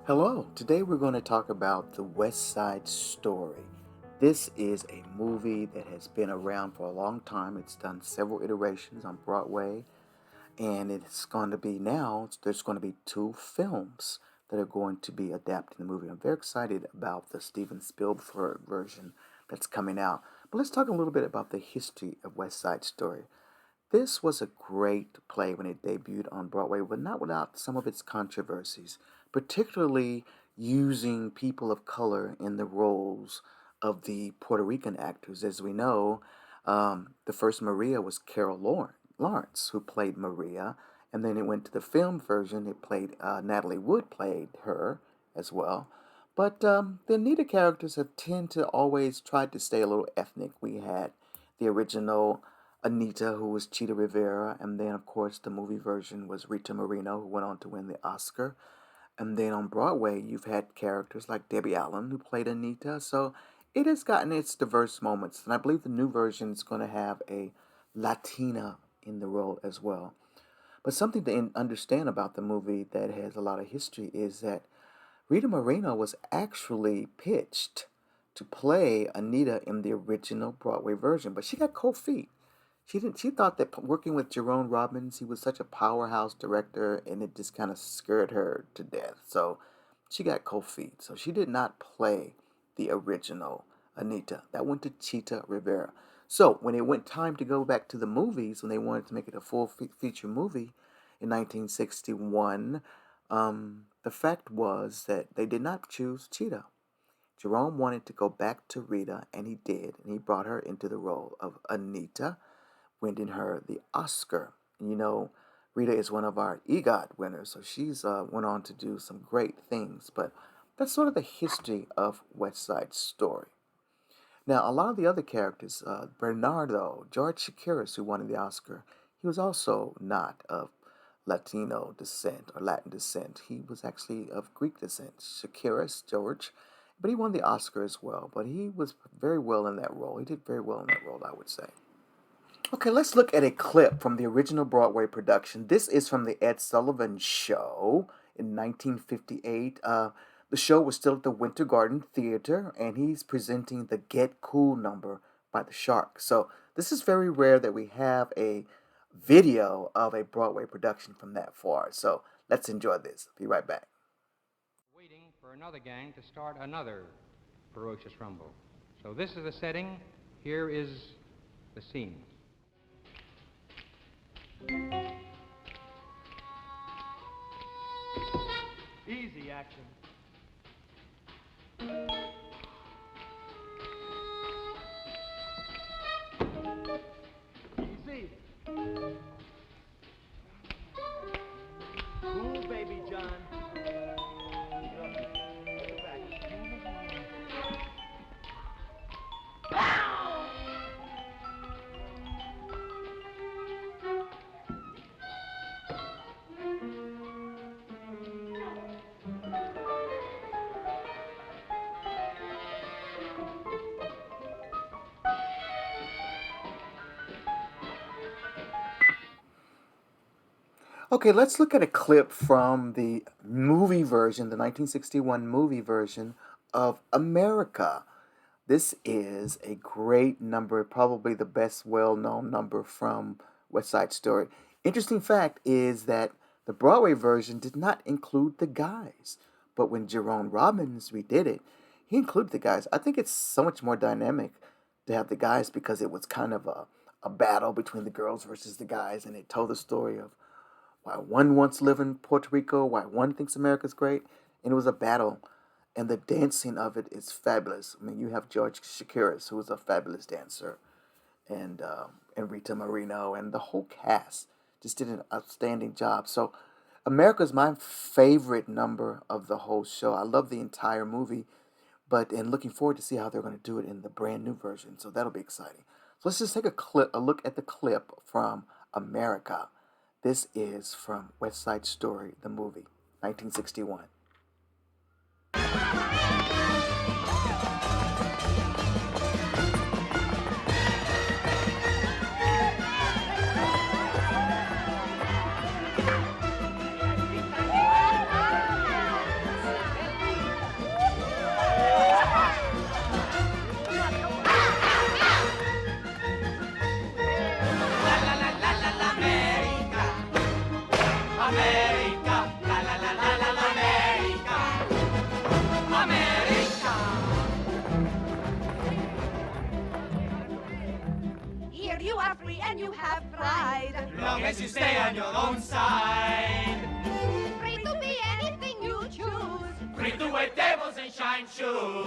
Hello, today we're going to talk about the West Side Story. This is a movie that has been around for a long time. It's done several iterations on Broadway, and it's going to be now, there's going to be two films that are going to be adapted in the movie. I'm very excited about the Steven Spielberg version that's coming out. But let's talk a little bit about the history of West Side Story. This was a great play when it debuted on Broadway, but not without some of its controversies, particularly using people of color in the roles of the Puerto Rican actors. As we know, the first Maria was Lawrence, who played Maria, and then it went to the film version. It played Natalie Wood played her as well. But the Anita characters have tend to always try to stay a little ethnic. We had the original Anita, who was Chita Rivera, and then, of course, the movie version was Rita Moreno, who went on to win the Oscar. And then on Broadway, you've had characters like Debbie Allen, who played Anita. So it has gotten its diverse moments. And I believe the new version is going to have a Latina in the role as well. But something to understand about the movie that has a lot of history is that Rita Moreno was actually pitched to play Anita in the original Broadway version, but she got cold feet. She thought that working with Jerome Robbins, he was such a powerhouse director, and it just kind of scared her to death. So she got cold feet. So she did not play the original Anita. That went to Chita Rivera. So when it went time to go back to the movies, when they wanted to make it a full feature movie in 1961, the fact was that they did not choose Chita. Jerome wanted to go back to Rita, and he did, and he brought her into the role of Anita, winning her the Oscar. And Rita is one of our EGOT winners, so she's went on to do some great things. But that's sort of the history of West Side Story. Now, a lot of the other characters, Bernardo, George Chakiris, who won the Oscar, he was also not of Latino descent or Latin descent. He was actually of Greek descent. Chakiris, George, but he won the Oscar as well. But he was very well in that role. He did very well in that role, I would say. Okay, let's look at a clip from the original Broadway production. This is from the Ed Sullivan Show in 1958. The show was still at the Winter Garden Theater, and he's presenting the Get Cool number by the Sharks. So this is very rare that we have a video of a Broadway production from that far. So let's enjoy this. Be right back. Waiting for another gang to start another ferocious rumble. So this is the setting. Here is the scene. Easy action. Easy. Cool, baby John. Okay, let's look at a clip from the movie version, the 1961 movie version of America. This is a great number, probably the best well-known number from West Side Story. Interesting fact is that the Broadway version did not include the guys, but when Jerome Robbins redid it, he included the guys. I think it's so much more dynamic to have the guys because it was kind of a battle between the girls versus the guys, and it told the story of why one wants to live in Puerto Rico, why one thinks America's great, and it was a battle. And the dancing of it is fabulous. I mean, you have George Chakiris, who is a fabulous dancer, and Rita Moreno, and the whole cast just did an outstanding job. So, America is my favorite number of the whole show. I love the entire movie, and looking forward to see how they're going to do it in the brand new version. So that'll be exciting. So let's just take a look at the clip from America. This is from West Side Story, the movie, 1961. you are free and you have pride. Long as you stay on your own side. Free to be anything you choose. Free to wear tables and shine shoes.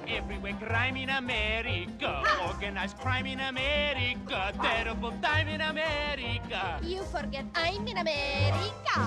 Everywhere crime in America. Organized crime in America. Terrible time in America. You forget I'm in America.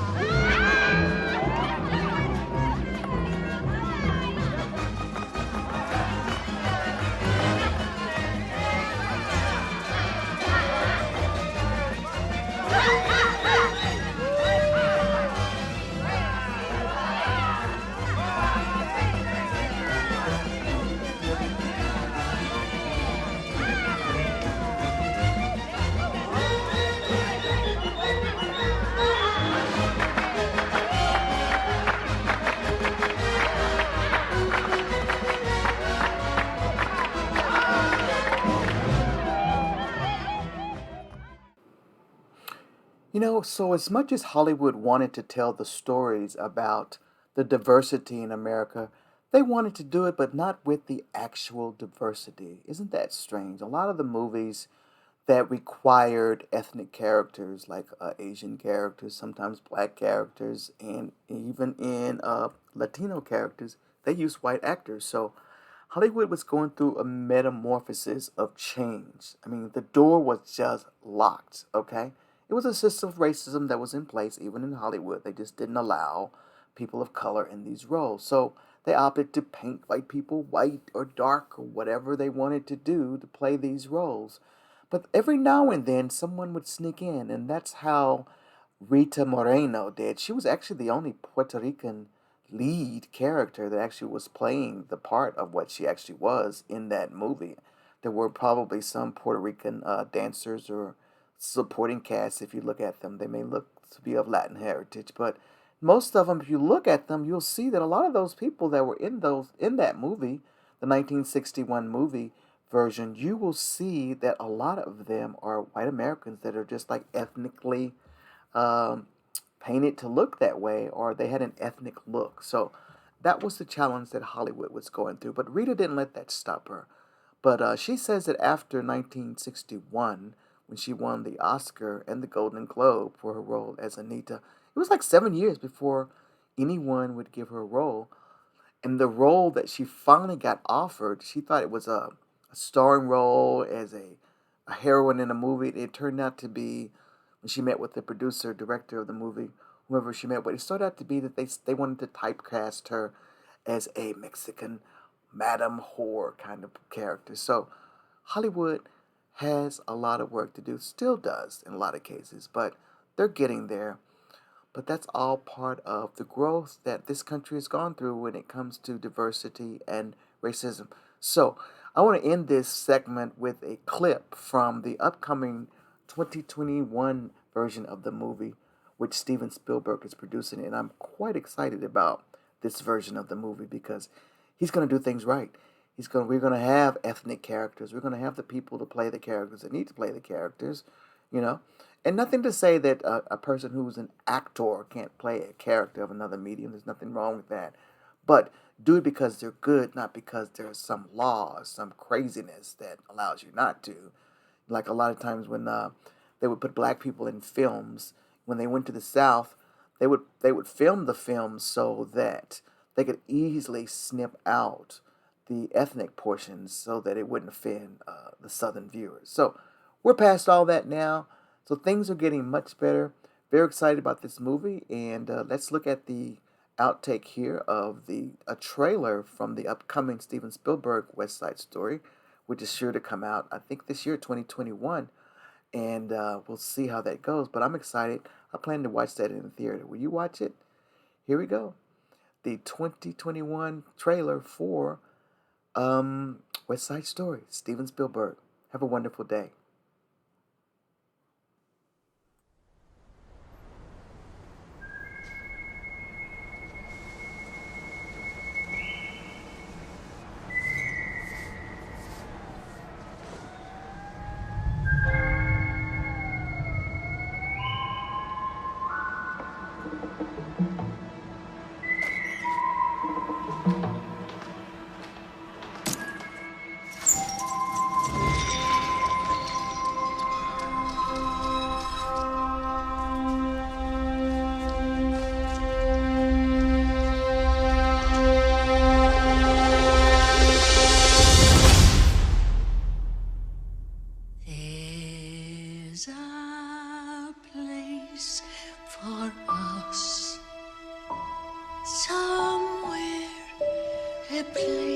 You know, so as much as Hollywood wanted to tell the stories about the diversity in America, they wanted to do it, but not with the actual diversity. Isn't that strange? A lot of the movies that required ethnic characters, like Asian characters, sometimes black characters, and even in Latino characters, they used white actors. So Hollywood was going through a metamorphosis of change. I mean, the door was just locked, okay? It was a system of racism that was in place even in Hollywood. They just didn't allow people of color in these roles. So they opted to paint white people white or dark or whatever they wanted to do to play these roles. But every now and then someone would sneak in, and that's how Rita Moreno did. She was actually the only Puerto Rican lead character that actually was playing the part of what she actually was in that movie. There were probably some Puerto Rican dancers or supporting cast. If you look at them, they may look to be of Latin heritage, but most of them, if you look at them, you'll see that a lot of those people that were in that movie, the 1961 movie version, you will see that a lot of them are white Americans that are just like ethnically um, painted to look that way, or they had an ethnic look. So that was the challenge that Hollywood was going through. But Rita didn't let that stop her. But she says that after 1961, when she won the Oscar and the Golden Globe for her role as Anita, it was like 7 years before anyone would give her a role. And the role that she finally got offered, she thought it was a starring role as a heroine in a movie. It turned out to be, when she met with the producer, director of the movie, whoever she met with, it started out to be that they wanted to typecast her as a Mexican Madame Whore kind of character. So Hollywood has a lot of work to do, still does in a lot of cases, but they're getting there. But that's all part of the growth that this country has gone through when it comes to diversity and racism. So I want to end this segment with a clip from the upcoming 2021 version of the movie, which Steven Spielberg is producing. And I'm quite excited about this version of the movie because he's going to do things right. We're going to have ethnic characters. We're going to have the people to play the characters that need to play the characters, you know. And nothing to say that a person who's an actor can't play a character of another medium. There's nothing wrong with that. But do it because they're good, not because there's some law or some craziness that allows you not to. Like a lot of times when they would put black people in films, when they went to the South, they would film the films so that they could easily snip out the ethnic portions so that it wouldn't offend the Southern viewers. So we're past all that now. So things are getting much better. Very excited about this movie, and let's look at the outtake here of a trailer from the upcoming Steven Spielberg West Side Story, which is sure to come out, I think, this year, 2021, and we'll see how that goes. But I'm excited. I plan to watch that in the theater. Will you watch it? Here we go. The 2021 trailer for West Side Story, Steven Spielberg. Have a wonderful day. is a place for us. Somewhere, a place